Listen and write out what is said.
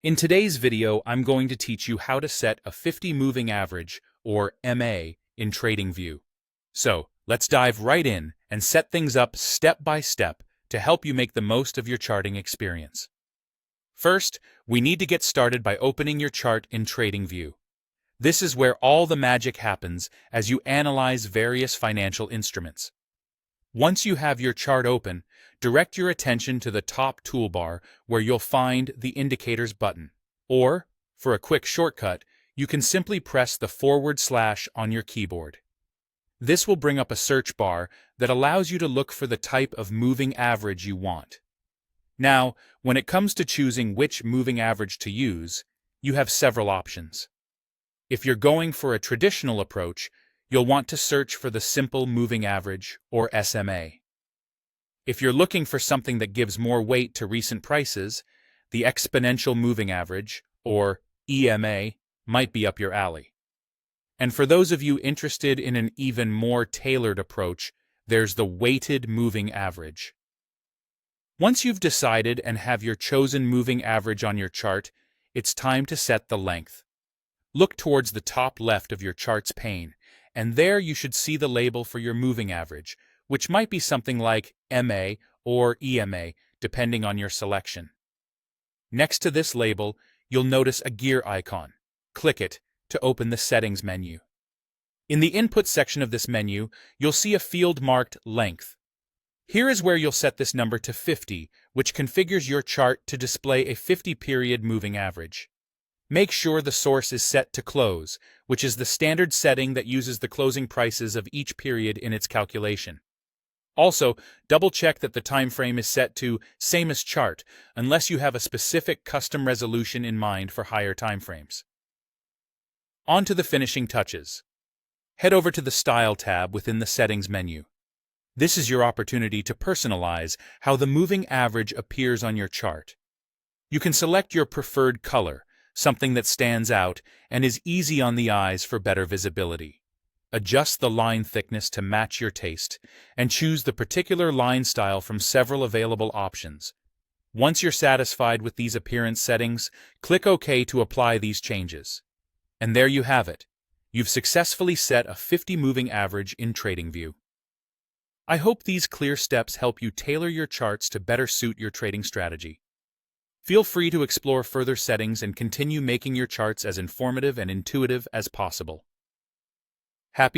In today's video, I'm going to teach you how to set a 50 moving average, or MA, in TradingView. So, let's dive right in and set things up step by step to help you make the most of your charting experience. First, we need to get started by opening your chart in TradingView. This is where all the magic happens as you analyze various financial instruments. Once you have your chart open, direct your attention to the top toolbar where you'll find the Indicators button. Or, for a quick shortcut, you can simply press the / on your keyboard. This will bring up a search bar that allows you to look for the type of moving average you want. Now, when it comes to choosing which moving average to use, you have several options. If you're going for a traditional approach, you'll want to search for the Simple Moving Average, or SMA. If you're looking for something that gives more weight to recent prices, the Exponential Moving Average, or EMA, might be up your alley. And for those of you interested in an even more tailored approach, there's the Weighted Moving Average. Once you've decided and have your chosen moving average on your chart, it's time to set the length. Look towards the top left of your chart's pane, and there you should see the label for your moving average, which might be something like MA or EMA, depending on your selection. Next to this label, you'll notice a gear icon. Click it to open the Settings menu. In the Input section of this menu, you'll see a field marked Length. Here is where you'll set this number to 50, which configures your chart to display a 50-period moving average. Make sure the source is set to Close, which is the standard setting that uses the closing prices of each period in its calculation. Also, double-check that the time frame is set to Same as Chart, unless you have a specific custom resolution in mind for higher time frames. On to the finishing touches. Head over to the Style tab within the Settings menu. This is your opportunity to personalize how the moving average appears on your chart. You can select your preferred color, something that stands out and is easy on the eyes for better visibility. Adjust the line thickness to match your taste, and choose the particular line style from several available options. Once you're satisfied with these appearance settings, click OK to apply these changes. And there you have it. You've successfully set a 50 moving average in TradingView. I hope these clear steps help you tailor your charts to better suit your trading strategy. Feel free to explore further settings and continue making your charts as informative and intuitive as possible. Happy